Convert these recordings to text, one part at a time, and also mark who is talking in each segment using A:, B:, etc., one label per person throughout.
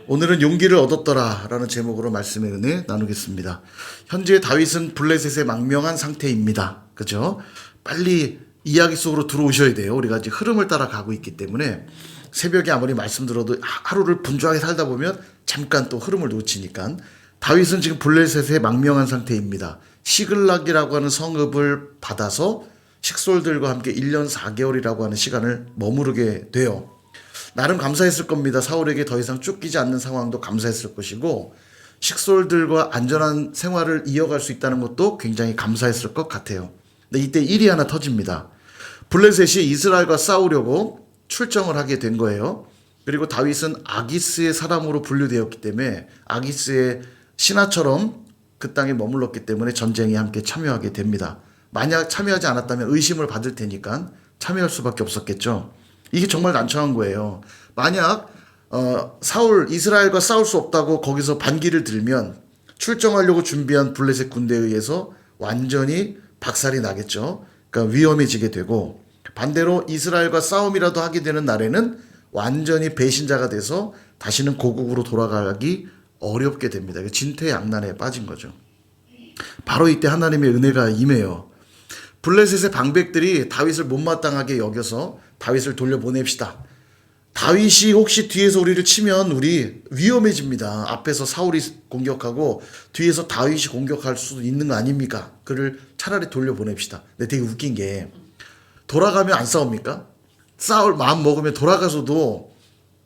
A: 오늘은 용기를 얻었더라 라는 제목으로 말씀의 은혜 나누겠습니다. 현재 다윗은 블레셋의 망명한 상태입니다. 그죠? 빨리 이야기 속으로 들어오셔야 돼요. 우리가 이제 흐름을 따라 가고 있기 때문에 새벽에 아무리 말씀 들어도 하루를 분주하게 살다 보면 잠깐 또 흐름을 놓치니까 다윗은 지금 블레셋의 망명한 상태입니다. 시글락이라고 하는 성읍을 받아서 식솔들과 함께 1년 4개월이라고 하는 시간을 머무르게 돼요. 나름 감사했을 겁니다. 사울에게 더 이상 쫓기지 않는 상황도 감사했을 것이고 식솔들과 안전한 생활을 이어갈 수 있다는 것도 굉장히 감사했을 것 같아요. 근데 이때 일이 하나 터집니다. 블레셋이 이스라엘과 싸우려고 출정을 하게 된 거예요. 그리고 다윗은 아기스의 사람으로 분류되었기 때문에 아기스의 신하처럼 그 땅에 머물렀기 때문에 전쟁에 함께 참여하게 됩니다. 만약 참여하지 않았다면 의심을 받을 테니까 참여할 수밖에 없었겠죠. 이게 정말 난처한 거예요. 만약 이스라엘과 싸울 수 없다고 거기서 반기를 들면 출정하려고 준비한 블레셋 군대에 의해서 완전히 박살이 나겠죠. 그러니까 위험해지게 되고, 반대로 이스라엘과 싸움이라도 하게 되는 날에는 완전히 배신자가 돼서 다시는 고국으로 돌아가기 어렵게 됩니다. 진퇴양난에 빠진 거죠. 바로 이때 하나님의 은혜가 임해요. 블레셋의 방백들이 다윗을 못마땅하게 여겨서 다윗을 돌려보냅시다. 다윗이 혹시 뒤에서 우리를 치면 우리 위험해집니다. 앞에서 사울이 공격하고 뒤에서 다윗이 공격할 수도 있는 거 아닙니까? 그를 차라리 돌려보냅시다. 근데 되게 웃긴 게 돌아가면 안 싸웁니까? 싸울 마음 먹으면 돌아가서도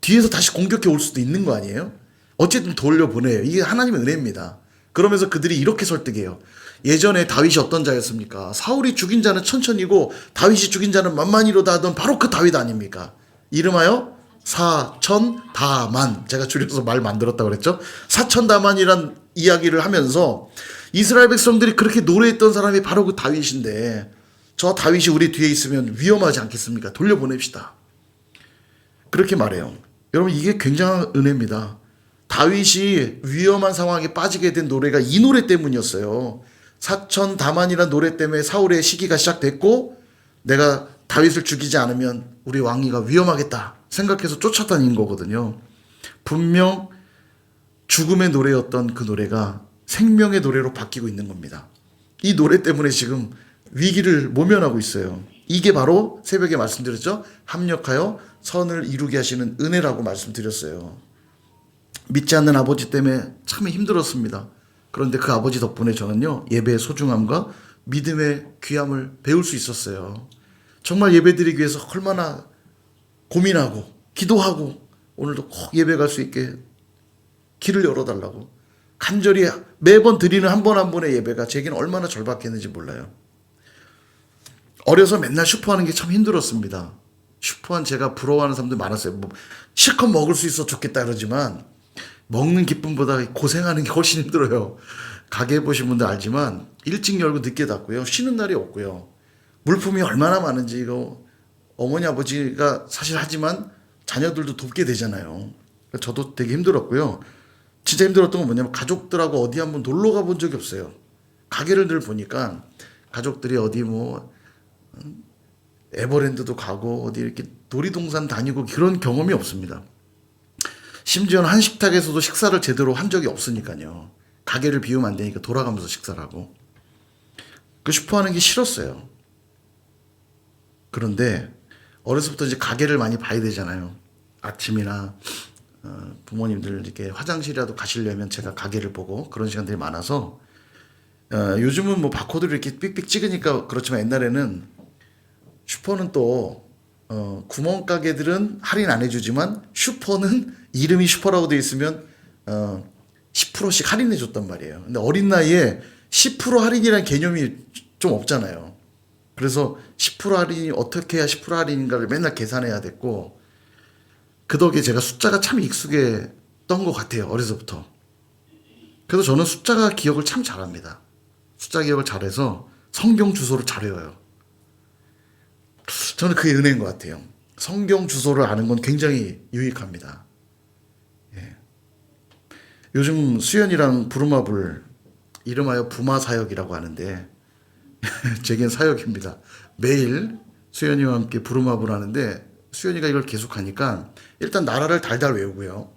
A: 뒤에서 다시 공격해 올 수도 있는 거 아니에요? 어쨌든 돌려보내요. 이게 하나님의 은혜입니다. 그러면서 그들이 이렇게 설득해요. 예전에 다윗이 어떤 자였습니까? 사울이 죽인 자는 천천히고 다윗이 죽인 자는 만만이로다 하던 바로 그 다윗 아닙니까? 이름하여 사천다만, 제가 줄여서 말 만들었다고 그랬죠. 사천다만이란 이야기를 하면서 이스라엘 백성들이 그렇게 노래했던 사람이 바로 그 다윗인데, 저 다윗이 우리 뒤에 있으면 위험하지 않겠습니까? 돌려보냅시다. 그렇게 말해요. 여러분, 이게 굉장한 은혜입니다. 다윗이 위험한 상황에 빠지게 된 노래가 이 노래 때문이었어요. 사천다만이란 노래 때문에 사울의 시기가 시작됐고, 내가 다윗을 죽이지 않으면 우리 왕위가 위험하겠다 생각해서 쫓아다닌 거거든요. 분명 죽음의 노래였던 그 노래가 생명의 노래로 바뀌고 있는 겁니다. 이 노래 때문에 지금 위기를 모면하고 있어요. 이게 바로 새벽에 말씀드렸죠. 합력하여 선을 이루게 하시는 은혜라고 말씀드렸어요. 믿지 않는 아버지 때문에 참 힘들었습니다. 그런데 그 아버지 덕분에 저는요, 예배의 소중함과 믿음의 귀함을 배울 수 있었어요. 정말 예배드리기 위해서 얼마나 고민하고 기도하고 오늘도 꼭 예배 갈 수 있게 길을 열어달라고 간절히 매번 드리는 한 번 한 번의 예배가 제게는 얼마나 절박했는지 몰라요. 어려서 맨날 슈퍼하는 게 참 힘들었습니다. 슈퍼한 제가 부러워하는 사람들 많았어요. 뭐 실컷 먹을 수 있어 좋겠다 그러지만 먹는 기쁨보다 고생하는 게 훨씬 힘들어요. 가게 해보신 분들 알지만 일찍 열고 늦게 닫고요. 쉬는 날이 없고요. 물품이 얼마나 많은지 이거 어머니 아버지가 사실 하지만 자녀들도 돕게 되잖아요. 저도 되게 힘들었고요. 진짜 힘들었던 건 뭐냐면 가족들하고 어디 한번 놀러 가본 적이 없어요. 가게를 늘 보니까 가족들이 어디 뭐 에버랜드도 가고 어디 이렇게 놀이동산 다니고 그런 경험이 없습니다. 심지어는 한식탁에서도 식사를 제대로 한 적이 없으니까요. 가게를 비우면 안 되니까 돌아가면서 식사를 하고. 그 슈퍼하는 게 싫었어요. 그런데 어려서부터 이제 가게를 많이 봐야 되잖아요. 아침이나 부모님들 이렇게 화장실이라도 가시려면 제가 가게를 보고 그런 시간들이 많아서 요즘은 뭐 바코드를 이렇게 삑삑 찍으니까 그렇지만 옛날에는 슈퍼는 또 구멍가게들은 할인 안 해주지만 슈퍼는 이름이 슈퍼라고 돼 있으면 10%씩 할인해 줬단 말이에요. 근데 어린 나이에 10% 할인이라는 개념이 좀 없잖아요. 그래서 10% 할인이 어떻게 해야 10% 할인인가를 맨날 계산해야 됐고, 그 덕에 제가 숫자가 참 익숙했던 것 같아요. 어려서부터. 그래서 저는 숫자가 기억을 참 잘합니다. 숫자 기억을 잘해서 성경 주소를 잘 외워요. 저는 그게 은혜인 것 같아요. 성경 주소를 아는 건 굉장히 유익합니다. 예. 요즘 수연이랑 부루마블 이름하여 부마사역이라고 하는데 제겐 사역입니다. 매일 수연이와 함께 부루마블 하는데 수연이가 이걸 계속 하니까 일단 나라를 달달 외우고요.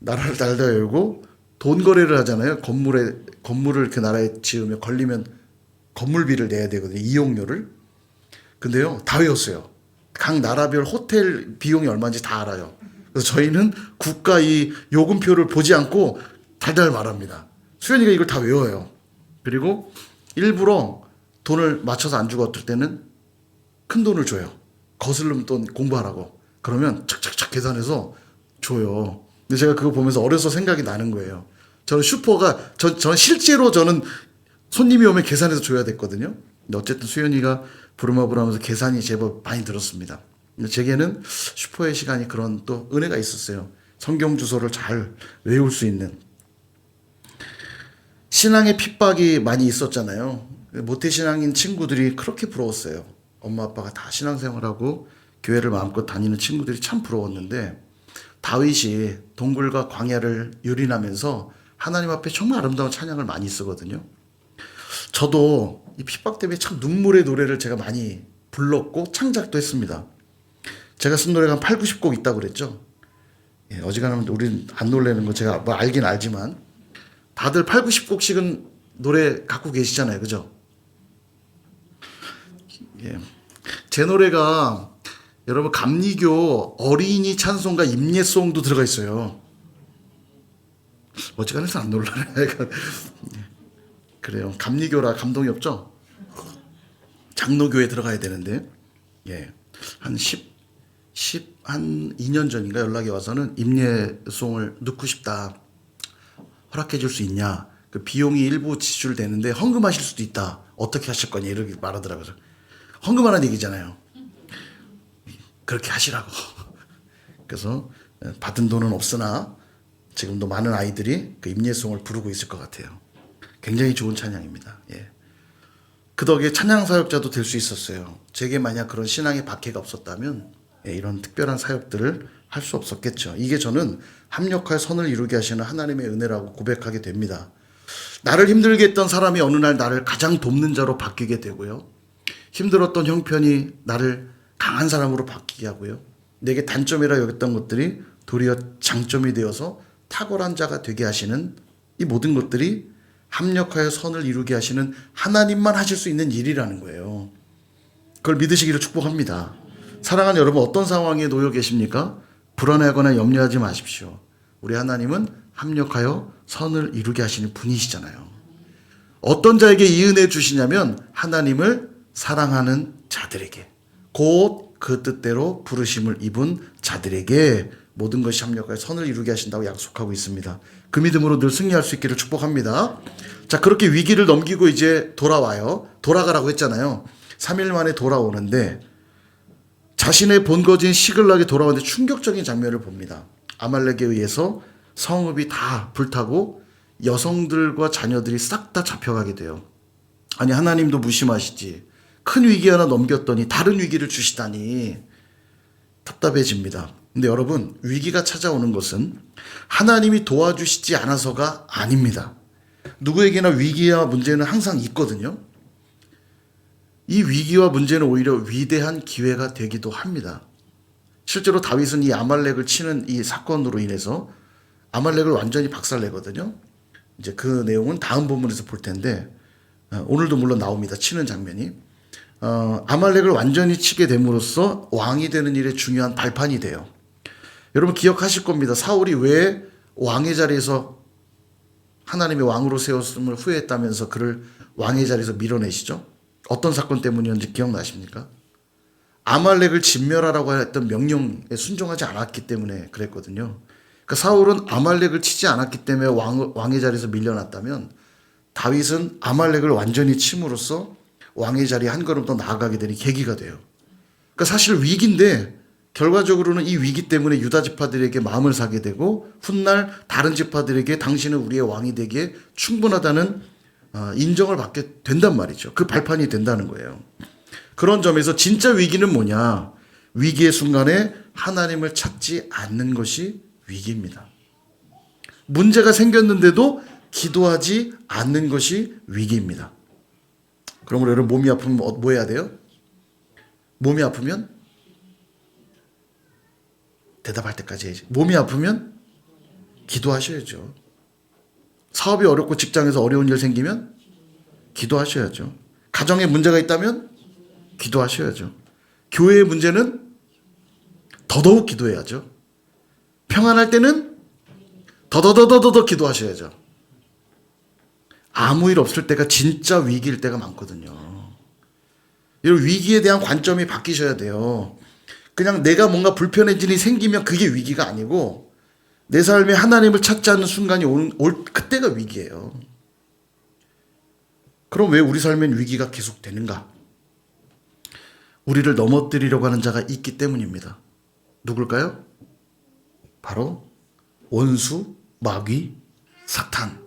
A: 나라를 달다 열고 돈 거래를 하잖아요. 건물을 그 나라에 지으면 걸리면 건물비를 내야 되거든요. 이용료를. 근데요, 다 외웠어요. 각 나라별 호텔 비용이 얼마인지 다 알아요. 그래서 저희는 국가 이 요금표를 보지 않고 달달 말합니다. 수연이가 이걸 다 외워요. 그리고 일부러 돈을 맞춰서 안 주고 어떨 때는 큰 돈을 줘요. 거슬름 돈 공부하라고. 그러면 착착착 계산해서 줘요. 근데 제가 그거 보면서 어려서 생각이 나는 거예요. 저는 저는 실제로 저는 손님이 오면 계산해서 줘야 됐거든요. 근데 어쨌든 수연이가 부르마부르 하면서 계산이 제법 많이 들었습니다. 근데 제게는 슈퍼의 시간이 그런 또 은혜가 있었어요. 성경 주소를 잘 외울 수 있는. 신앙의 핍박이 많이 있었잖아요. 모태신앙인 친구들이 그렇게 부러웠어요. 엄마 아빠가 다 신앙생활하고 교회를 마음껏 다니는 친구들이 참 부러웠는데 다윗이 동굴과 광야를 유린하면서 하나님 앞에 정말 아름다운 찬양을 많이 쓰거든요. 저도 이 핍박 때문에 참 눈물의 노래를 제가 많이 불렀고 창작도 했습니다. 제가 쓴 노래가 한 8, 90곡 있다고 그랬죠. 예, 어지간하면 우린 안 놀래는 거 제가 뭐 알긴 알지만 다들 8, 90곡씩은 노래 갖고 계시잖아요. 그죠? 예. 제 노래가 여러분 감리교 어린이 찬송가 임예송도 들어가 있어요. 어지간해서 안 놀라네. 그래요. 감리교라 감동이 없죠? 장로교에 들어가야 되는데, 예. 한 2년 전인가 연락이 와서는 임예송을 넣고 싶다. 허락해 줄 수 있냐. 그 비용이 일부 지출되는데 헌금하실 수도 있다. 어떻게 하실 거냐. 이렇게 말하더라고요. 헌금하는 얘기잖아요. 그렇게 하시라고. 그래서 받은 돈은 없으나 지금도 많은 아이들이 그 임예송을 부르고 있을 것 같아요. 굉장히 좋은 찬양입니다. 예. 그 덕에 찬양 사역자도 될 수 있었어요. 제게 만약 그런 신앙의 박해가 없었다면 이런 특별한 사역들을 할 수 없었겠죠. 이게 저는 합력하여 선을 이루게 하시는 하나님의 은혜라고 고백하게 됩니다. 나를 힘들게 했던 사람이 어느 날 나를 가장 돕는 자로 바뀌게 되고요. 힘들었던 형편이 나를 강한 사람으로 바뀌게 하고요. 내게 단점이라 여겼던 것들이 도리어 장점이 되어서 탁월한 자가 되게 하시는 이 모든 것들이 합력하여 선을 이루게 하시는 하나님만 하실 수 있는 일이라는 거예요. 그걸 믿으시기를 축복합니다. 사랑하는 여러분, 어떤 상황에 놓여 계십니까? 불안해하거나 염려하지 마십시오. 우리 하나님은 합력하여 선을 이루게 하시는 분이시잖아요. 어떤 자에게 이 은혜 주시냐면 하나님을 사랑하는 자들에게, 곧 그 뜻대로 부르심을 입은 자들에게 모든 것이 합력하여 선을 이루게 하신다고 약속하고 있습니다. 그 믿음으로 늘 승리할 수 있기를 축복합니다. 자, 그렇게 위기를 넘기고 이제 돌아와요. 돌아가라고 했잖아요. 3일 만에 돌아오는데 자신의 본거지인 시글락에 돌아오는데 충격적인 장면을 봅니다. 아말렉에 의해서 성읍이 다 불타고 여성들과 자녀들이 싹 다 잡혀가게 돼요. 아니, 하나님도 무심하시지. 큰 위기 하나 넘겼더니 다른 위기를 주시다니 답답해집니다. 근데 여러분, 위기가 찾아오는 것은 하나님이 도와주시지 않아서가 아닙니다. 누구에게나 위기와 문제는 항상 있거든요. 이 위기와 문제는 오히려 위대한 기회가 되기도 합니다. 실제로 다윗은 이 아말렉을 치는 이 사건으로 인해서 아말렉을 완전히 박살내거든요. 이제 그 내용은 다음 본문에서 볼 텐데 오늘도 물론 나옵니다. 치는 장면이. 아말렉을 완전히 치게 됨으로써 왕이 되는 일에 중요한 발판이 돼요. 여러분 기억하실 겁니다. 사울이 왜 왕의 자리에서 하나님의 왕으로 세웠음을 후회했다면서 그를 왕의 자리에서 밀어내시죠? 어떤 사건 때문이었는지 기억나십니까? 아말렉을 진멸하라고 했던 명령에 순종하지 않았기 때문에 그랬거든요. 그러니까 사울은 아말렉을 치지 않았기 때문에 왕의 자리에서 밀려났다면 다윗은 아말렉을 완전히 침으로써 왕의 자리에 한 걸음 더 나아가게 되는 계기가 돼요. 그러니까 사실 위기인데 결과적으로는 이 위기 때문에 유다 지파들에게 마음을 사게 되고 훗날 다른 지파들에게 당신은 우리의 왕이 되기에 충분하다는 인정을 받게 된단 말이죠. 그 발판이 된다는 거예요. 그런 점에서 진짜 위기는 뭐냐? 위기의 순간에 하나님을 찾지 않는 것이 위기입니다. 문제가 생겼는데도 기도하지 않는 것이 위기입니다. 그러므로 여러분 몸이 아프면 뭐 해야 돼요? 몸이 아프면 대답할 때까지 해야지. 몸이 아프면 기도하셔야죠. 사업이 어렵고 직장에서 어려운 일 생기면 기도하셔야죠. 가정에 문제가 있다면 기도하셔야죠. 교회의 문제는 더더욱 기도해야죠. 평안할 때는 더더더더더 기도하셔야죠. 아무 일 없을 때가 진짜 위기일 때가 많거든요. 이런 위기에 대한 관점이 바뀌셔야 돼요. 그냥 내가 뭔가 불편해진 일이 생기면 그게 위기가 아니고 내 삶에 하나님을 찾지 않는 순간이 올 그때가 위기예요. 그럼 왜 우리 삶엔 위기가 계속되는가? 우리를 넘어뜨리려고 하는 자가 있기 때문입니다. 누굴까요? 바로 원수, 마귀, 사탄입니다.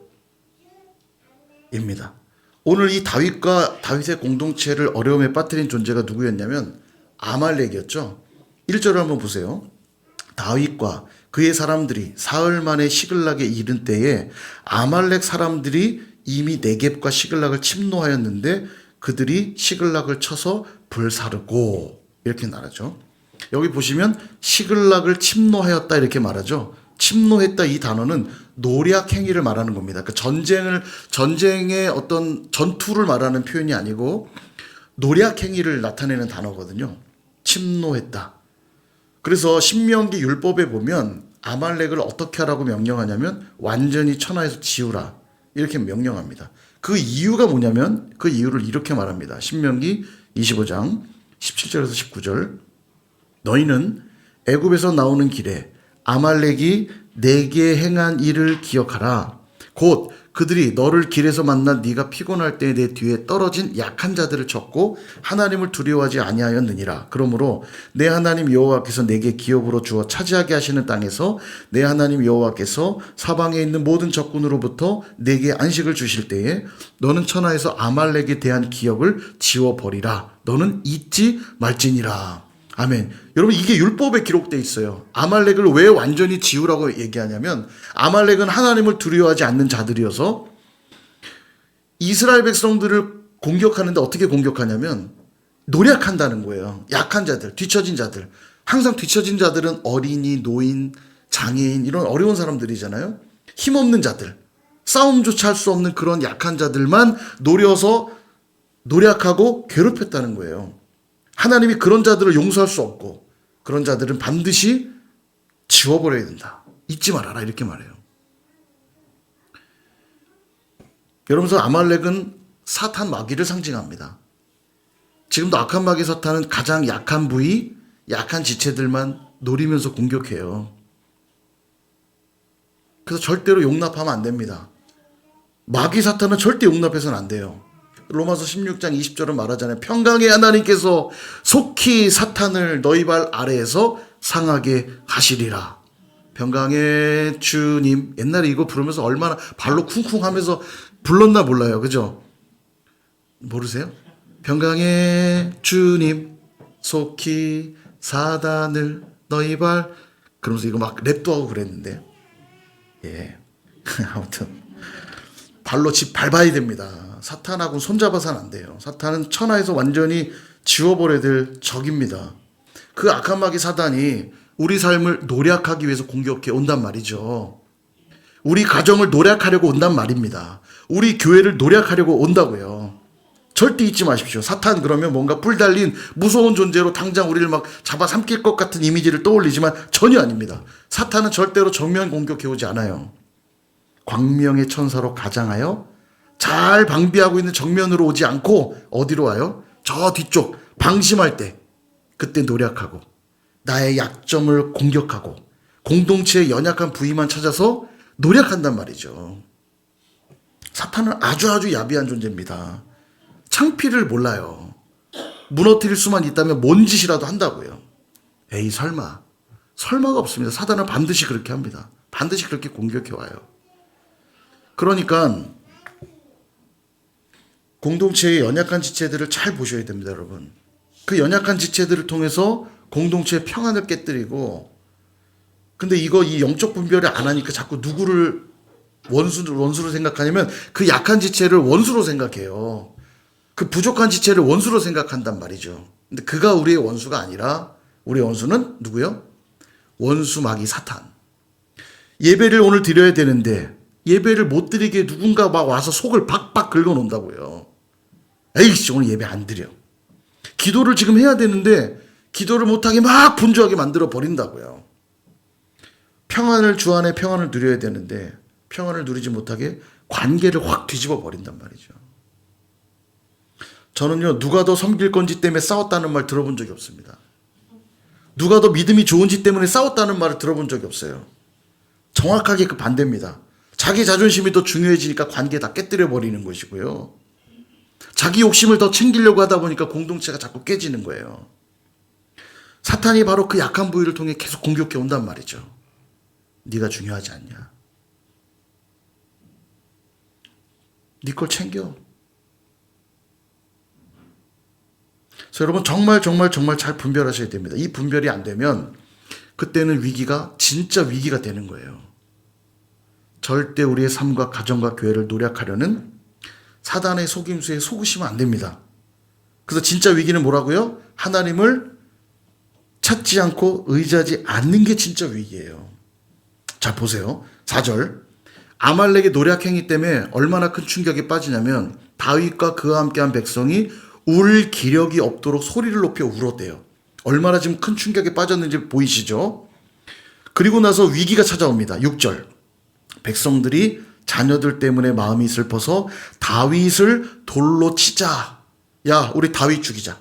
A: 오늘 이 다윗의 공동체를 어려움에 빠뜨린 존재가 누구였냐면 아말렉이었죠. 1절을 한번 보세요. 다윗과 그의 사람들이 사흘 만에 시글락에 이른 때에 아말렉 사람들이 이미 네겝과 시글락을 침노하였는데 그들이 시글락을 쳐서 불사르고 이렇게 말하죠. 여기 보시면 시글락을 침노하였다 이렇게 말하죠. 침노했다 이 단어는 노략 행위를 말하는 겁니다. 그 전쟁의 어떤 전투를 말하는 표현이 아니고 노략 행위를 나타내는 단어거든요. 침노했다. 그래서 신명기 율법에 보면 아말렉을 어떻게 하라고 명령하냐면 완전히 천하에서 지우라 이렇게 명령합니다. 그 이유가 뭐냐면 그 이유를 이렇게 말합니다. 신명기 25장 17절에서 19절 너희는 애굽에서 나오는 길에 아말렉이 내게 행한 일을 기억하라. 곧 그들이 너를 길에서 만나 네가 피곤할 때 내 뒤에 떨어진 약한 자들을 쳤고 하나님을 두려워하지 아니하였느니라. 그러므로 내 하나님 여호와께서 내게 기업으로 주어 차지하게 하시는 땅에서 내 하나님 여호와께서 사방에 있는 모든 적군으로부터 내게 안식을 주실 때에 너는 천하에서 아말렉에 대한 기억을 지워버리라. 너는 잊지 말지니라. 아멘. 여러분 이게 율법에 기록되어 있어요. 아말렉을 왜 완전히 지우라고 얘기하냐면 아말렉은 하나님을 두려워하지 않는 자들이어서 이스라엘 백성들을 공격하는데 어떻게 공격하냐면 노략한다는 거예요. 약한 자들, 뒤처진 자들. 항상 뒤처진 자들은 어린이, 노인, 장애인 이런 어려운 사람들이잖아요. 힘없는 자들. 싸움조차 할 수 없는 그런 약한 자들만 노려서 노략하고 괴롭혔다는 거예요. 하나님이 그런 자들을 용서할 수 없고 그런 자들은 반드시 지워버려야 된다. 잊지 말아라 이렇게 말해요. 여러분서 아말렉은 사탄 마귀를 상징합니다. 지금도 악한 마귀 사탄은 가장 약한 부위, 약한 지체들만 노리면서 공격해요. 그래서 절대로 용납하면 안 됩니다. 마귀 사탄은 절대 용납해서는 안 돼요. 로마서 16장 20절은 말하잖아요. 평강의 하나님께서 속히 사탄을 너희 발 아래에서 상하게 하시리라. 평강의 주님. 옛날에 이거 부르면서 얼마나 발로 쿵쿵 하면서 불렀나 몰라요. 그죠? 모르세요? 평강의 주님 속히 사단을 너희 발 그러면서 이거 막 랩도 하고 그랬는데 예. 아무튼 발로 집 밟아야 됩니다. 사탄하고는 손잡아서는 안 돼요. 사탄은 천하에서 완전히 지워버려야 될 적입니다. 그 악한 마귀 사단이 우리 삶을 노략하기 위해서 공격해 온단 말이죠. 우리 가정을 노략하려고 온단 말입니다. 우리 교회를 노략하려고 온다고요. 절대 잊지 마십시오. 사탄 그러면 뭔가 뿔 달린 무서운 존재로 당장 우리를 막 잡아삼킬 것 같은 이미지를 떠올리지만 전혀 아닙니다. 사탄은 절대로 정면 공격해 오지 않아요. 광명의 천사로 가장하여 잘 방비하고 있는 정면으로 오지 않고 어디로 와요? 저 뒤쪽 방심할 때 그때 노력하고 나의 약점을 공격하고 공동체의 연약한 부위만 찾아서 노력한단 말이죠. 사탄은 아주 야비한 존재입니다. 창피를 몰라요. 무너뜨릴 수만 있다면 뭔 짓이라도 한다고요. 에이 설마가 없습니다. 사단은 반드시 그렇게 합니다. 반드시 그렇게 공격해 와요. 그러니까 공동체의 연약한 지체들을 잘 보셔야 됩니다, 여러분. 그 연약한 지체들을 통해서 공동체의 평안을 깨뜨리고 근데 이 영적 분별을 안 하니까 자꾸 누구를 원수로 생각하냐면 그 약한 지체를 원수로 생각해요. 그 부족한 지체를 원수로 생각한단 말이죠. 근데 그가 우리의 원수가 아니라 우리의 원수는 누구요? 원수 마귀 사탄. 예배를 오늘 드려야 되는데 예배를 못 드리게 누군가 막 와서 속을 박박 긁어놓는다고요. 에이씨, 오늘 예배 안 드려. 기도를 지금 해야 되는데 기도를 못하게 막 분주하게 만들어 버린다고요. 평안을 주 안에 평안을 누려야 되는데 평안을 누리지 못하게 관계를 확 뒤집어 버린단 말이죠. 저는요, 누가 더 섬길 건지 때문에 싸웠다는 말 들어본 적이 없습니다. 누가 더 믿음이 좋은지 때문에 싸웠다는 말을 들어본 적이 없어요. 정확하게 그 반대입니다. 자기 자존심이 더 중요해지니까 관계 다 깨뜨려 버리는 것이고요. 자기 욕심을 더 챙기려고 하다 보니까 공동체가 자꾸 깨지는 거예요. 사탄이 바로 그 약한 부위를 통해 계속 공격해 온단 말이죠. 네가 중요하지 않냐? 네 걸 챙겨. 그래서 여러분 정말 잘 분별하셔야 됩니다. 이 분별이 안 되면 그때는 위기가 진짜 위기가 되는 거예요. 절대 우리의 삶과 가정과 교회를 노력하려는 사단의 속임수에 속으시면 안 됩니다. 그래서 진짜 위기는 뭐라고요? 하나님을 찾지 않고 의지하지 않는 게 진짜 위기예요. 자, 보세요. 4절. 아말렉의 노략행위 때문에 얼마나 큰 충격에 빠지냐면 다윗과 그와 함께한 백성이 울 기력이 없도록 소리를 높여 울었대요. 얼마나 지금 큰 충격에 빠졌는지 보이시죠? 그리고 나서 위기가 찾아옵니다. 6절. 백성들이 자녀들 때문에 마음이 슬퍼서 다윗을 돌로 치자. 야, 우리 다윗 죽이자.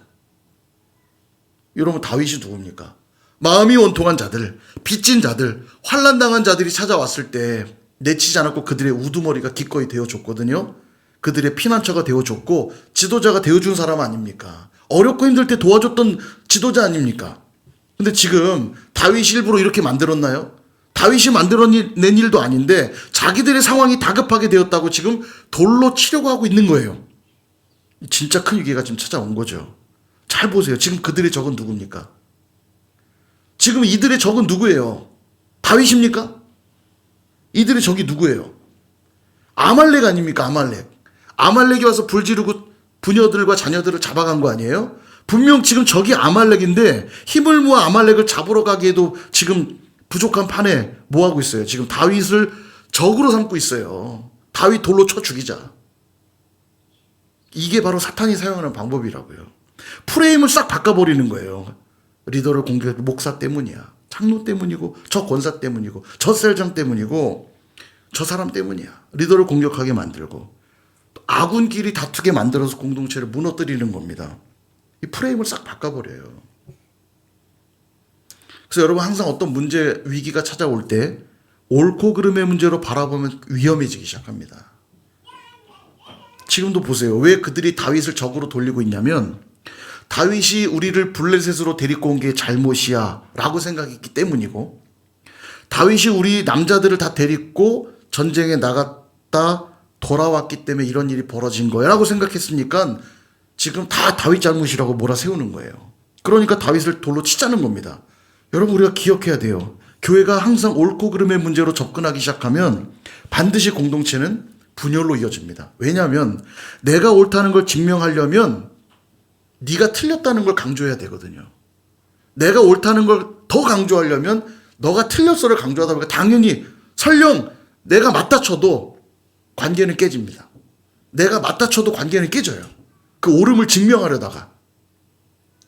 A: 여러분, 다윗이 누굽니까? 마음이 원통한 자들, 빚진 자들, 환난당한 자들이 찾아왔을 때 내치지 않았고 그들의 우두머리가 기꺼이 되어줬거든요. 그들의 피난처가 되어줬고 지도자가 되어준 사람 아닙니까? 어렵고 힘들 때 도와줬던 지도자 아닙니까? 근데 지금 다윗이 일부러 이렇게 만들었나요? 다윗이 만들어낸 일도 아닌데 자기들의 상황이 다급하게 되었다고 지금 돌로 치려고 하고 있는 거예요. 진짜 큰 위기가 지금 찾아온 거죠. 잘 보세요. 지금 그들의 적은 누굽니까? 지금 이들의 적은 누구예요? 다윗입니까? 이들의 적이 누구예요? 아말렉 아닙니까? 아말렉이 와서 불지르고 부녀들과 자녀들을 잡아간 거 아니에요? 분명 지금 적이 아말렉인데 힘을 모아 아말렉을 잡으러 가기에도 지금 부족한 판에 뭐하고 있어요? 지금 다윗을 적으로 삼고 있어요. 다윗 돌로 쳐 죽이자. 이게 바로 사탄이 사용하는 방법이라고요. 프레임을 싹 바꿔버리는 거예요. 리더를 공격해 목사 때문이야. 장로 때문이고 저 권사 때문이고 저 셀장 때문이고 저 사람 때문이야. 리더를 공격하게 만들고 아군끼리 다투게 만들어서 공동체를 무너뜨리는 겁니다. 이 프레임을 싹 바꿔버려요. 그래서 여러분 항상 어떤 문제, 위기가 찾아올 때 옳고 그름의 문제로 바라보면 위험해지기 시작합니다. 지금도 보세요. 왜 그들이 다윗을 적으로 돌리고 있냐면 다윗이 우리를 블레셋으로 데리고 온 게 잘못이야 라고 생각했기 때문이고 다윗이 우리 남자들을 다 데리고 전쟁에 나갔다 돌아왔기 때문에 이런 일이 벌어진 거야 라고 생각했으니까 지금 다 다윗 잘못이라고 몰아세우는 거예요. 그러니까 다윗을 돌로 치자는 겁니다. 여러분 우리가 기억해야 돼요. 교회가 항상 옳고 그름의 문제로 접근하기 시작하면 반드시 공동체는 분열로 이어집니다. 왜냐하면 내가 옳다는 걸 증명하려면 네가 틀렸다는 걸 강조해야 되거든요. 내가 옳다는 걸 더 강조하려면 너가 틀렸어를 강조하다 보니까 당연히 설령 내가 맞다 쳐도 관계는 깨집니다. 내가 맞다 쳐도 관계는 깨져요. 그 옳음을 증명하려다가.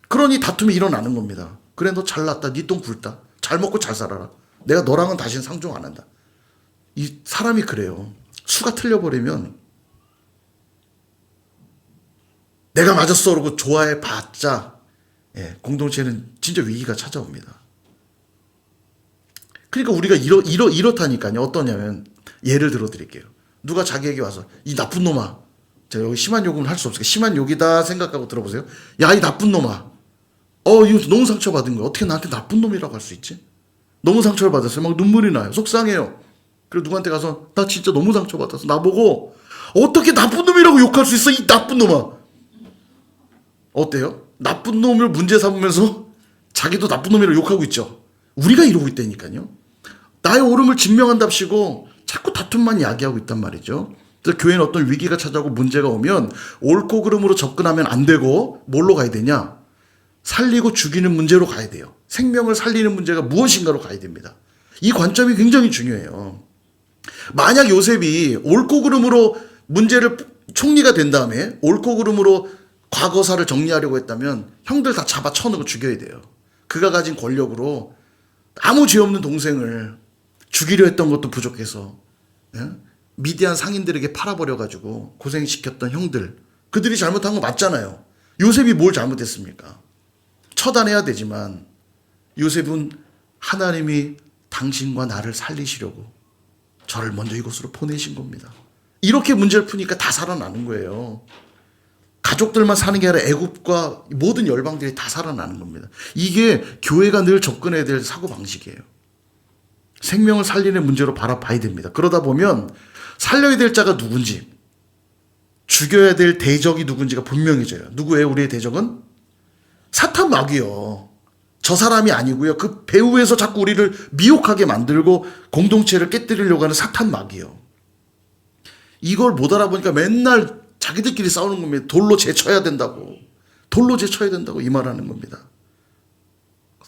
A: 그러니 다툼이 일어나는 겁니다. 그래 너 잘났다. 네 똥 굵다. 잘 먹고 잘 살아라. 내가 너랑은 다시는 상종 안 한다. 이 사람이 그래요. 수가 틀려버리면 내가 맞았어 그러고 좋아해 봤자 공동체는 진짜 위기가 찾아옵니다. 그러니까 우리가 이렇다니까요. 어떠냐면 예를 들어 드릴게요. 누가 자기에게 와서 이 나쁜 놈아, 제가 여기 심한 욕은 할 수 없으니까 심한 욕이다 생각하고 들어보세요. 야, 이 나쁜 놈아. 이거 너무 상처받은 거야. 어떻게 나한테 나쁜 놈이라고 할 수 있지? 너무 상처를 받았어요. 막 눈물이 나요. 속상해요. 그리고 누구한테 가서 나 진짜 너무 상처받았어. 나보고 어떻게 나쁜 놈이라고 욕할 수 있어? 이 나쁜 놈아. 어때요? 나쁜 놈을 문제 삼으면서 자기도 나쁜 놈이라고 욕하고 있죠. 우리가 이러고 있다니까요. 나의 옳음을 증명한답시고 자꾸 다툼만 야기하고 있단 말이죠. 그래서 교회는 어떤 위기가 찾아오고 문제가 오면 옳고 그름으로 접근하면 안 되고 뭘로 가야 되냐? 살리고 죽이는 문제로 가야 돼요. 생명을 살리는 문제가 무엇인가로 가야 됩니다. 이 관점이 굉장히 중요해요. 만약 요셉이 옳고 그름으로 문제를 총리가 된 다음에 옳고 그름으로 과거사를 정리하려고 했다면 형들 다 잡아 쳐넣고 죽여야 돼요. 그가 가진 권력으로 아무 죄 없는 동생을 죽이려 했던 것도 부족해서 미디안 상인들에게 팔아버려가지고 고생시켰던 형들, 그들이 잘못한 거 맞잖아요. 요셉이 뭘 잘못했습니까? 처단해야 되지만 요셉은 하나님이 당신과 나를 살리시려고 저를 먼저 이곳으로 보내신 겁니다. 이렇게 문제를 푸니까 다 살아나는 거예요. 가족들만 사는 게 아니라 애굽과 모든 열방들이 다 살아나는 겁니다. 이게 교회가 늘 접근해야 될 사고방식이에요. 생명을 살리는 문제로 바라봐야 됩니다. 그러다 보면 살려야 될 자가 누군지, 죽여야 될 대적이 누군지가 분명해져요. 누구예요? 우리의 대적은? 사탄 마귀요. 저 사람이 아니고요. 그 배후에서 자꾸 우리를 미혹하게 만들고 공동체를 깨뜨리려고 하는 사탄 마귀요. 이걸 못 알아보니까 맨날 자기들끼리 싸우는 겁니다. 돌로 제쳐야 된다고. 돌로 제쳐야 된다고 이 말하는 겁니다.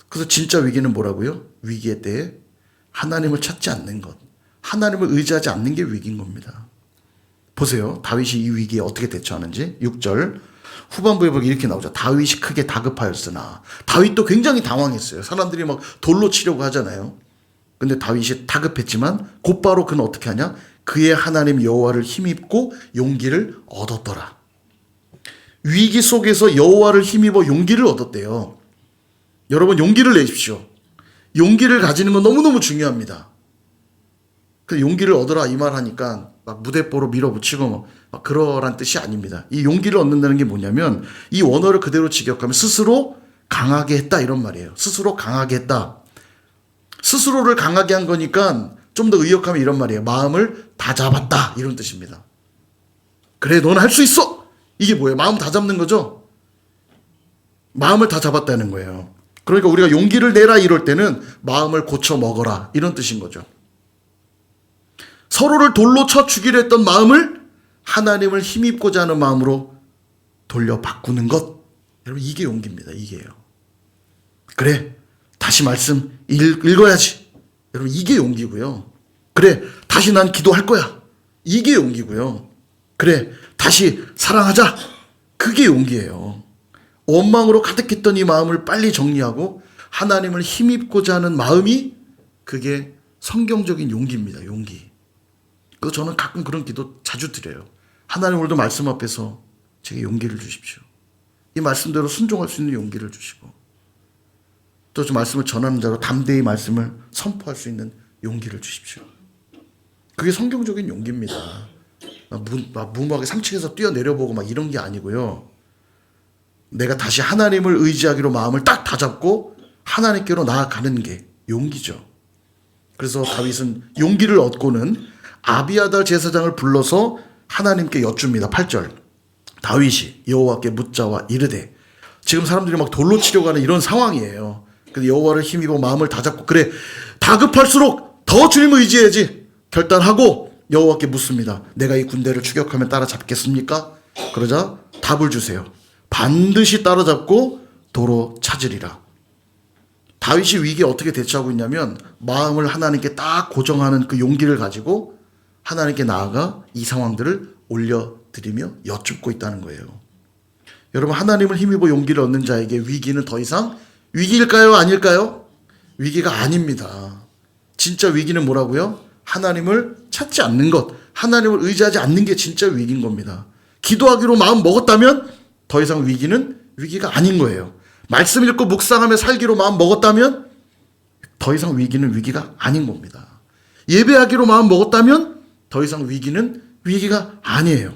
A: 그래서 진짜 위기는 뭐라고요? 위기의 때에 하나님을 찾지 않는 것, 하나님을 의지하지 않는 게 위기인 겁니다. 보세요. 다윗이 이 위기에 어떻게 대처하는지. 6절 후반부에 보면 이렇게 나오죠. 다윗이 크게 다급하였으나. 다윗도 굉장히 당황했어요. 사람들이 막 돌로 치려고 하잖아요. 근데 다윗이 다급했지만 곧바로 그는 어떻게 하냐? 그의 하나님 여호와를 힘입고 용기를 얻었더라. 위기 속에서 여호와를 힘입어 용기를 얻었대요. 여러분 용기를 내십시오. 용기를 가지는 건 너무너무 중요합니다. 그 용기를 얻어라 이 말 하니까 막 무대뽀로 밀어붙이고 막 그러란 뜻이 아닙니다. 이 용기를 얻는다는 게 뭐냐면 이 원어를 그대로 직역하면 스스로 강하게 했다 이런 말이에요. 스스로 강하게 했다. 스스로를 강하게 한 거니까 좀 더 의역하면 이런 말이에요. 마음을 다 잡았다 이런 뜻입니다. 그래 넌 할 수 있어. 이게 뭐예요? 마음 다 잡는 거죠. 마음을 다 잡았다는 거예요. 그러니까 우리가 용기를 내라 이럴 때는 마음을 고쳐 먹어라 이런 뜻인 거죠. 서로를 돌로 쳐 죽이려 했던 마음을 하나님을 힘입고자 하는 마음으로 돌려 바꾸는 것. 여러분 이게 용기입니다. 이게요. 그래 다시 말씀 읽어야지. 여러분 이게 용기고요. 그래 다시 난 기도할 거야. 이게 용기고요. 그래 다시 사랑하자. 그게 용기예요. 원망으로 가득했던 이 마음을 빨리 정리하고 하나님을 힘입고자 하는 마음이 그게 성경적인 용기입니다. 용기. 그래서 저는 가끔 그런 기도 자주 드려요. 하나님 오늘도 말씀 앞에서 제게 용기를 주십시오. 이 말씀대로 순종할 수 있는 용기를 주시고 또 저 말씀을 전하는 자로 담대히 말씀을 선포할 수 있는 용기를 주십시오. 그게 성경적인 용기입니다. 무모하게 3층에서 뛰어내려보고 막 이런 게 아니고요. 내가 다시 하나님을 의지하기로 마음을 딱 다잡고 하나님께로 나아가는 게 용기죠. 그래서 다윗은 용기를 얻고는 아비아달 제사장을 불러서 하나님께 여쭙니다. 8절 다윗이 여호와께 묻자와 이르되 지금 사람들이 막 돌로 치려고 하는 이런 상황이에요. 근데 여호와를 힘입어 마음을 다잡고 그래 다급할수록 더 주님을 의지해야지 결단하고 여호와께 묻습니다. 내가 이 군대를 추격하면 따라잡겠습니까? 그러자 답을 주세요. 반드시 따라잡고 도로 찾으리라. 다윗이 위기에 어떻게 대처하고 있냐면 마음을 하나님께 딱 고정하는 그 용기를 가지고 하나님께 나아가 이 상황들을 올려드리며 여쭙고 있다는 거예요. 여러분 하나님을 힘입어 용기를 얻는 자에게 위기는 더 이상 위기일까요? 아닐까요? 위기가 아닙니다. 진짜 위기는 뭐라고요? 하나님을 찾지 않는 것, 하나님을 의지하지 않는 게 진짜 위기인 겁니다. 기도하기로 마음 먹었다면 더 이상 위기는 위기가 아닌 거예요. 말씀 읽고 묵상하며 살기로 마음 먹었다면 더 이상 위기는 위기가 아닌 겁니다. 예배하기로 마음 먹었다면 더 이상 위기는 위기가 아니에요.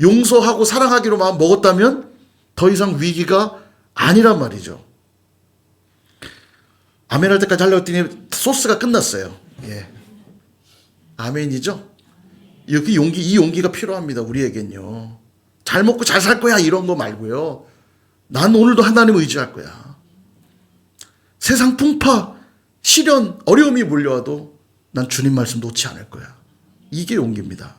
A: 용서하고 사랑하기로 마음 먹었다면 더 이상 위기가 아니란 말이죠. 아멘 할 때까지 하려고 했더니 소스가 끝났어요. 예. 아멘이죠? 여기 이 용기가 필요합니다. 우리에겐요. 잘 먹고 잘 살 거야 이런 거 말고요. 난 오늘도 하나님을 의지할 거야. 세상 풍파, 시련, 어려움이 몰려와도 난 주님 말씀 놓지 않을 거야. 이게 용기입니다.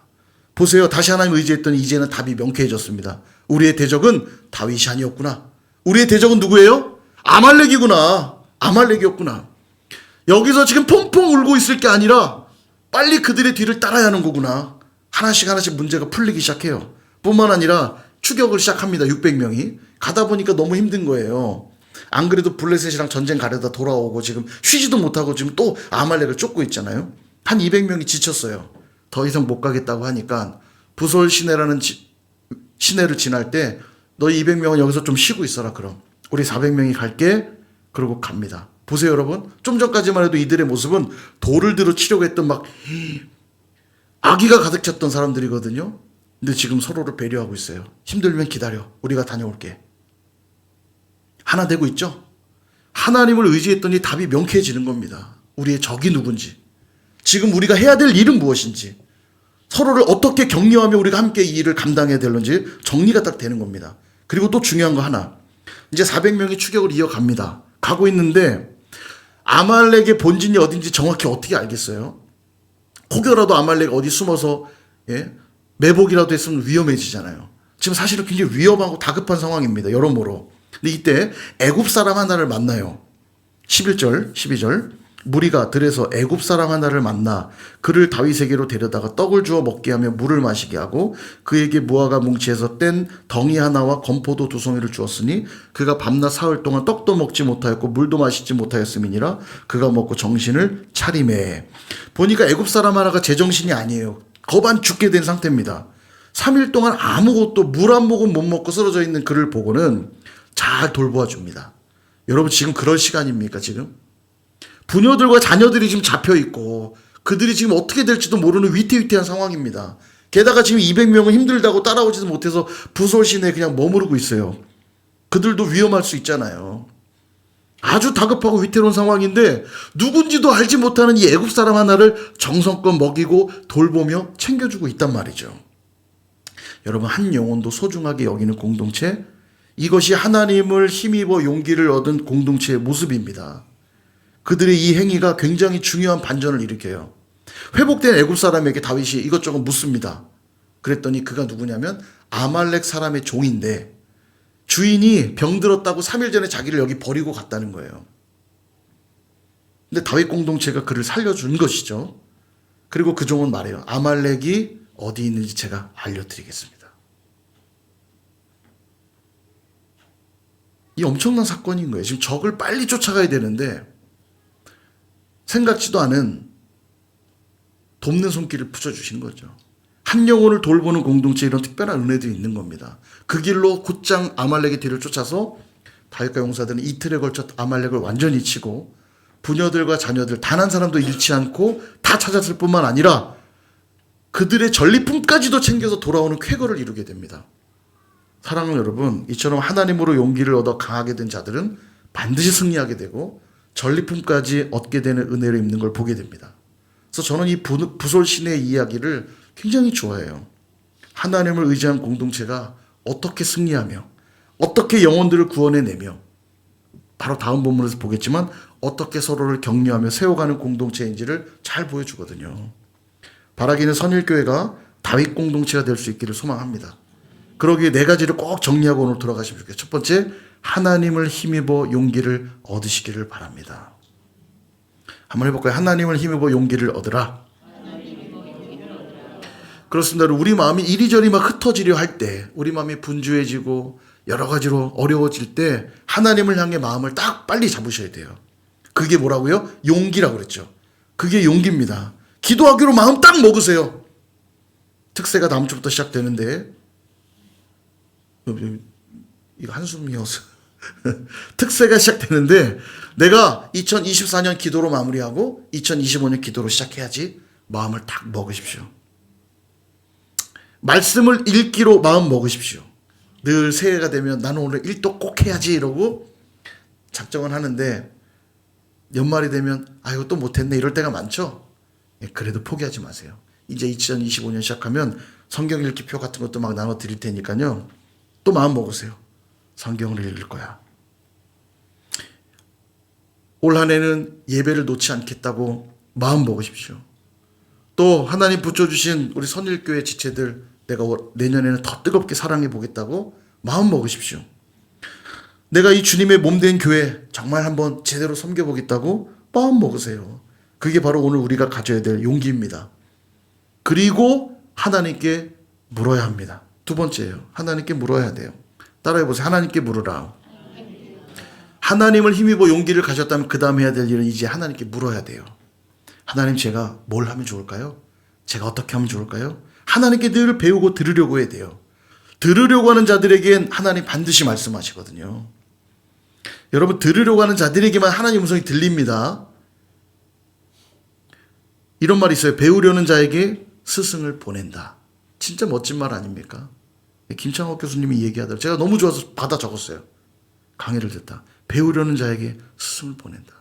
A: 보세요. 다시 하나님을 의지했더니 이제는 답이 명쾌해졌습니다. 우리의 대적은 다윗이 아니었구나. 우리의 대적은 누구예요? 아말렉이구나. 아말렉이었구나. 여기서 지금 퐁퐁 울고 있을 게 아니라 빨리 그들의 뒤를 따라야 하는 거구나. 하나씩 하나씩 문제가 풀리기 시작해요. 뿐만 아니라 추격을 시작합니다. 600명이. 가다 보니까 너무 힘든 거예요. 안 그래도 블레셋이랑 전쟁 가려다 돌아오고 지금 쉬지도 못하고 지금 또 아말렉을 쫓고 있잖아요. 한 200명이 지쳤어요. 더 이상 못 가겠다고 하니까 부솔 시내라는 시내를 지날 때 너희 200명은 여기서 좀 쉬고 있어라 그럼. 우리 400명이 갈게. 그러고 갑니다. 보세요 여러분. 좀 전까지만 해도 이들의 모습은 돌을 들어 치려고 했던 막 아기가 가득 찼던 사람들이거든요. 근데 지금 서로를 배려하고 있어요. 힘들면 기다려. 우리가 다녀올게. 하나 되고 있죠? 하나님을 의지했더니 답이 명쾌해지는 겁니다. 우리의 적이 누군지, 지금 우리가 해야 될 일은 무엇인지, 서로를 어떻게 격려하며 우리가 함께 이 일을 감당해야 되는지 정리가 딱 되는 겁니다. 그리고 또 중요한 거 하나. 이제 400명이 추격을 이어갑니다. 가고 있는데 아말렉의 본진이 어딘지 정확히 어떻게 알겠어요? 혹여라도 아말렉 어디 숨어서 매복이라도 했으면 위험해지잖아요. 지금 사실은 굉장히 위험하고 다급한 상황입니다. 여러모로. 근데 이때 애굽 사람 하나를 만나요. 11절, 12절. 무리가 들에서 애굽 사람 하나를 만나 그를 다윗에게로 데려다가 떡을 주어 먹게 하며 물을 마시게 하고 그에게 무화과 뭉치에서 뗀 덩이 하나와 건포도 2송이를 주었으니 그가 밤낮 사흘 동안 떡도 먹지 못하였고 물도 마시지 못하였음이니라. 그가 먹고 정신을 차리매. 보니까 애굽 사람 하나가 제정신이 아니에요. 거반 죽게 된 상태입니다. 3일 동안 아무것도 물 한 모금 못 먹고 쓰러져 있는 그를 보고는 잘 돌보아 줍니다. 여러분 지금 그럴 시간입니까 지금? 부녀들과 자녀들이 지금 잡혀있고 그들이 지금 어떻게 될지도 모르는 위태위태한 상황입니다. 게다가 지금 200명은 힘들다고 따라오지도 못해서 부솔 시내에 그냥 머무르고 있어요. 그들도 위험할 수 있잖아요. 아주 다급하고 위태로운 상황인데 누군지도 알지 못하는 이 애굽 사람 하나를 정성껏 먹이고 돌보며 챙겨주고 있단 말이죠. 여러분 한 영혼도 소중하게 여기는 공동체, 이것이 하나님을 힘입어 용기를 얻은 공동체의 모습입니다. 그들의 이 행위가 굉장히 중요한 반전을 일으켜요. 회복된 애굽 사람에게 다윗이 이것저것 묻습니다. 그랬더니 그가 누구냐면 아말렉 사람의 종인데 주인이 병들었다고 3일 전에 자기를 여기 버리고 갔다는 거예요. 근데 다윗 공동체가 그를 살려준 것이죠. 그리고 그 종은 말해요. 아말렉이 어디 있는지 제가 알려드리겠습니다. 이 엄청난 사건인 거예요. 지금 적을 빨리 쫓아가야 되는데 생각지도 않은 돕는 손길을 붙여주신 거죠. 한 영혼을 돌보는 공동체에 이런 특별한 은혜들이 있는 겁니다. 그 길로 곧장 아말렉의 뒤를 쫓아서 다윗과 용사들은 이틀에 걸쳐 아말렉을 완전히 치고 부녀들과 자녀들 단 한 사람도 잃지 않고 다 찾았을 뿐만 아니라 그들의 전리품까지도 챙겨서 돌아오는 쾌거를 이루게 됩니다. 사랑하는 여러분, 이처럼 하나님으로 용기를 얻어 강하게 된 자들은 반드시 승리하게 되고 전리품까지 얻게 되는 은혜를 입는 걸 보게 됩니다. 그래서 저는 이 부솔 시내의 이야기를 굉장히 좋아해요. 하나님을 의지한 공동체가 어떻게 승리하며 어떻게 영혼들을 구원해내며 바로 다음 본문에서 보겠지만 어떻게 서로를 격려하며 세워가는 공동체인지를 잘 보여주거든요. 바라기는 선일교회가 다윗 공동체가 될 수 있기를 소망합니다. 그러기에 4가지를 꼭 정리하고 오늘 돌아가시면 좋겠어요. 첫 번째, 하나님을 힘입어 용기를 얻으시기를 바랍니다. 한번 해볼까요? 하나님을 힘입어 용기를 얻으라. 그렇습니다. 우리 마음이 이리저리 막 흩어지려 할 때, 우리 마음이 분주해지고 여러 가지로 어려워질 때 하나님을 향해 마음을 딱 빨리 잡으셔야 돼요. 그게 뭐라고요? 용기라고 그랬죠. 그게 용기입니다. 기도하기로 마음 딱 먹으세요. 특세가 다음 주부터 시작되는데 이거 한숨이어서 특세가 시작되는데 내가 2024년 기도로 마무리하고 2025년 기도로 시작해야지 마음을 딱 먹으십시오. 말씀을 읽기로 마음 먹으십시오. 늘 새해가 되면 나는 오늘 일도 꼭 해야지 이러고 작정을 하는데 연말이 되면 이거 또 못했네 이럴 때가 많죠. 그래도 포기하지 마세요. 이제 2025년 시작하면 성경 읽기표 같은 것도 막 나눠 드릴 테니까요. 또 마음 먹으세요. 성경을 읽을 거야. 올 한 해는 예배를 놓지 않겠다고 마음 먹으십시오. 또 하나님 붙여주신 우리 선일교회 지체들 내가 내년에는 더 뜨겁게 사랑해 보겠다고 마음 먹으십시오. 내가 이 주님의 몸된 교회 정말 한번 제대로 섬겨보겠다고 마음 먹으세요. 그게 바로 오늘 우리가 가져야 될 용기입니다. 그리고 하나님께 물어야 합니다. 두 번째예요. 하나님께 물어야 돼요. 따라해보세요. 하나님께 물으라. 하나님을 힘입어 용기를 가졌다면 그 다음 해야 될 일은 이제 하나님께 물어야 돼요. 하나님, 제가 뭘 하면 좋을까요? 제가 어떻게 하면 좋을까요? 하나님께 늘 배우고 들으려고 해야 돼요. 들으려고 하는 자들에겐 하나님 반드시 말씀하시거든요. 여러분, 들으려고 하는 자들에게만 하나님 음성이 들립니다. 이런 말이 있어요. 배우려는 자에게 스승을 보낸다. 진짜 멋진 말 아닙니까? 김창옥 교수님이 얘기하더라고요. 제가 너무 좋아서 받아 적었어요. 강의를 듣다. 배우려는 자에게 스승을 보낸다.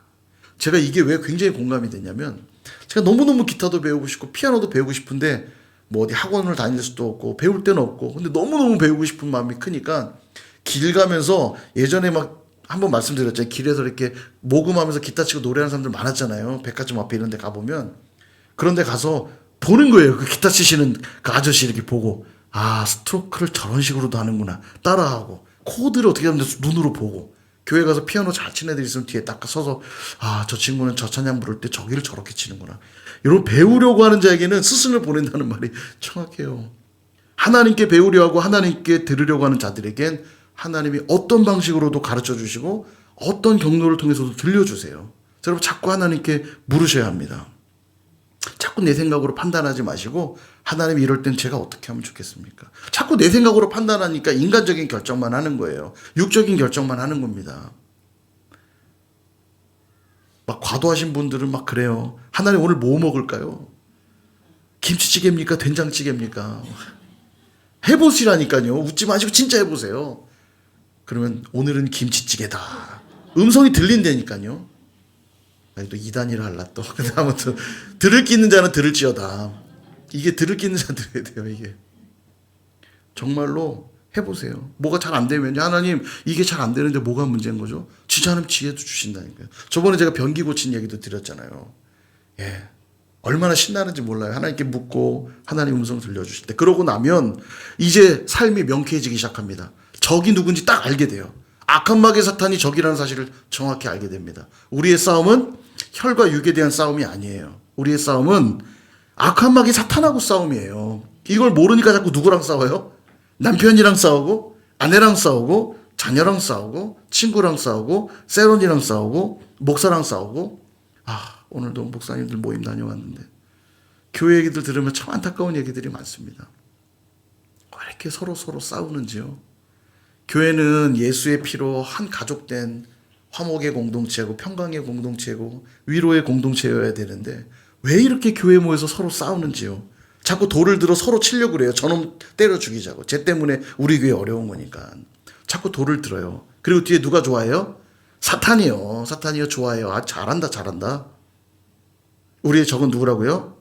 A: 제가 이게 왜 굉장히 공감이 되냐면, 제가 너무너무 기타도 배우고 싶고 피아노도 배우고 싶은데 뭐 어디 학원을 다닐 수도 없고 배울 데는 없고, 근데 너무너무 배우고 싶은 마음이 크니까 길 가면서, 예전에 막 한번 말씀드렸잖아요. 길에서 이렇게 모금하면서 기타 치고 노래하는 사람들 많았잖아요. 백화점 앞에 이런 데 가보면. 그런 데 가서 보는 거예요. 그 기타 치시는 그 아저씨 이렇게 보고, 아, 스트로크를 저런 식으로도 하는구나. 따라하고, 코드를 어떻게 하면 눈으로 보고, 교회 가서 피아노 잘 치는 애들 있으면 뒤에 딱 서서, 아, 저 친구는 저 찬양 부를 때 저기를 저렇게 치는구나. 이런 배우려고 하는 자에게는 스승을 보낸다는 말이 정확해요. 하나님께 배우려 하고 하나님께 들으려고 하는 자들에겐 하나님이 어떤 방식으로도 가르쳐 주시고 어떤 경로를 통해서도 들려주세요. 여러분, 자꾸 하나님께 물으셔야 합니다. 자꾸 내 생각으로 판단하지 마시고, 하나님, 이럴 땐 제가 어떻게 하면 좋겠습니까? 자꾸 내 생각으로 판단하니까 인간적인 결정만 하는 거예요. 육적인 결정만 하는 겁니다. 막 과도하신 분들은 막 그래요. 하나님, 오늘 뭐 먹을까요? 김치찌개입니까? 된장찌개입니까? 해보시라니까요. 웃지 마시고 진짜 해보세요. 그러면 오늘은 김치찌개다. 음성이 들린다니까요. 아니, 또 이단이라 할라 또. 아무튼 들을 기 있는 자는 들을지어다. 이게 들을 기 있는 자 들어야 돼요. 이게 정말로 해보세요. 뭐가 잘 안 되면, 하나님, 이게 잘 안 되는데 뭐가 문제인 거죠? 진짜 하나님 지혜도 주신다니까요. 저번에 제가 변기 고친 얘기도 드렸잖아요. 예, 얼마나 신나는지 몰라요. 하나님께 묻고 하나님 음성 들려주실 때. 그러고 나면 이제 삶이 명쾌해지기 시작합니다. 적이 누군지 딱 알게 돼요. 악한 마귀 사탄이 적이라는 사실을 정확히 알게 됩니다. 우리의 싸움은 혈과 육에 대한 싸움이 아니에요. 우리의 싸움은 악한 마귀 사탄하고 싸움이에요. 이걸 모르니까 자꾸 누구랑 싸워요? 남편이랑 싸우고, 아내랑 싸우고, 자녀랑 싸우고, 친구랑 싸우고, 세론이랑 싸우고, 목사랑 싸우고. 아, 오늘도 목사님들 모임 다녀왔는데 교회 얘기들 들으면 참 안타까운 얘기들이 많습니다. 왜 이렇게 서로 싸우는지요? 교회는 예수의 피로 한 가족된 화목의 공동체고 평강의 공동체고 위로의 공동체여야 되는데, 왜 이렇게 교회에 모여서 서로 싸우는지요? 자꾸 돌을 들어 서로 치려고 그래요. 저놈 때려 죽이자고. 쟤 때문에 우리 교회 어려운 거니까. 자꾸 돌을 들어요. 그리고 뒤에 누가 좋아해요? 사탄이요. 사탄이요. 좋아해요. 아, 잘한다. 우리의 적은 누구라고요?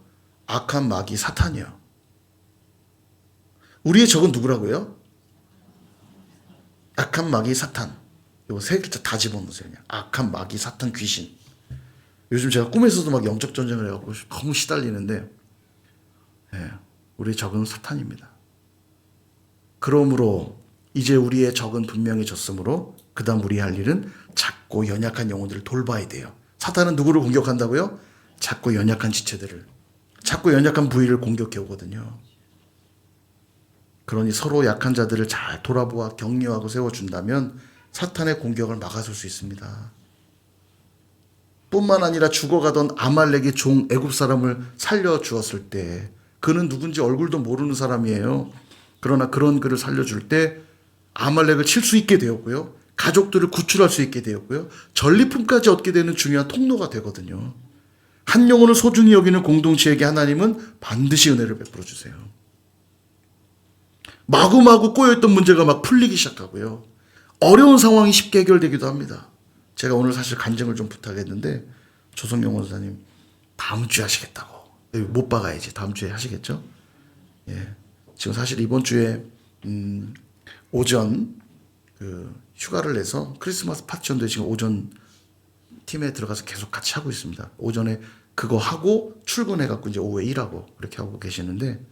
A: 악한 마귀 사탄이요. 우리의 적은 누구라고요? 악한 마귀 사탄. 요 세 글자 다 집어넣으세요. 그냥. 악한 마귀 사탄 귀신. 요즘 제가 꿈에서도 막 영적 전쟁을 해갖고 너무 시달리는데, 예, 우리의 적은 사탄입니다. 그러므로 이제 우리의 적은 분명히 졌으므로 그 다음 우리 할 일은 작고 연약한 영혼들을 돌봐야 돼요. 사탄은 누구를 공격한다고요? 작고 연약한 지체들을, 작고 연약한 부위를 공격해 오거든요. 그러니 서로 약한 자들을 잘 돌아보아 격려하고 세워준다면 사탄의 공격을 막아설 수 있습니다. 뿐만 아니라 죽어가던 아말렉의 종 애굽 사람을 살려주었을 때, 그는 누군지 얼굴도 모르는 사람이에요. 그러나 그런 그를 살려줄 때 아말렉을 칠 수 있게 되었고요. 가족들을 구출할 수 있게 되었고요. 전리품까지 얻게 되는 중요한 통로가 되거든요. 한 영혼을 소중히 여기는 공동체에게 하나님은 반드시 은혜를 베풀어 주세요. 마구마구 꼬여있던 문제가 막 풀리기 시작하고요. 어려운 상황이 쉽게 해결되기도 합니다. 제가 오늘 사실 간증을 좀 부탁했는데 조성영 원사님 다음 주에 하시겠다고. 못 박아야지. 다음 주에 하시겠죠? 예. 지금 사실 이번 주에 오전 휴가를 내서 크리스마스 파티 전도에 지금 오전 팀에 들어가서 계속 같이 하고 있습니다. 오전에 그거 하고 출근해갖고 이제 오후에 일하고 그렇게 하고 계시는데,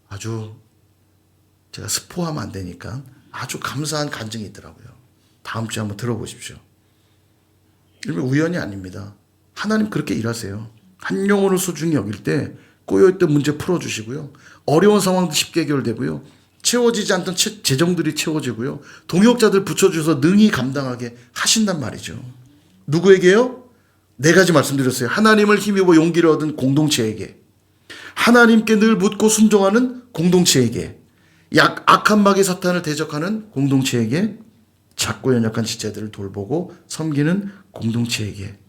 A: 아주 제가 스포하면 안 되니까 아주 감사한 간증이 있더라고요. 다음 주에 한번 들어보십시오. 이러면 우연이 아닙니다. 하나님 그렇게 일하세요. 한 영혼을 소중히 여길 때 꼬여있던 문제 풀어주시고요. 어려운 상황도 쉽게 해결되고요. 채워지지 않던 재정들이 채워지고요. 동역자들 붙여주셔서 능히 감당하게 하신단 말이죠. 누구에게요? 네 가지 말씀드렸어요. 하나님을 힘입어 용기를 얻은 공동체에게, 하나님께 늘 묻고 순종하는 공동체에게, 악한 마귀 사탄을 대적하는 공동체에게, 작고 연약한 지체들을 돌보고 섬기는 공동체에게,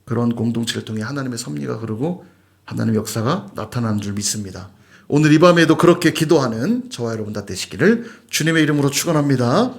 A: 그런 공동체를 통해 하나님의 섭리가 흐르고 하나님의 역사가 나타나는 줄 믿습니다. 오늘 이 밤에도 그렇게 기도하는 저와 여러분 다 되시기를 주님의 이름으로 축원합니다.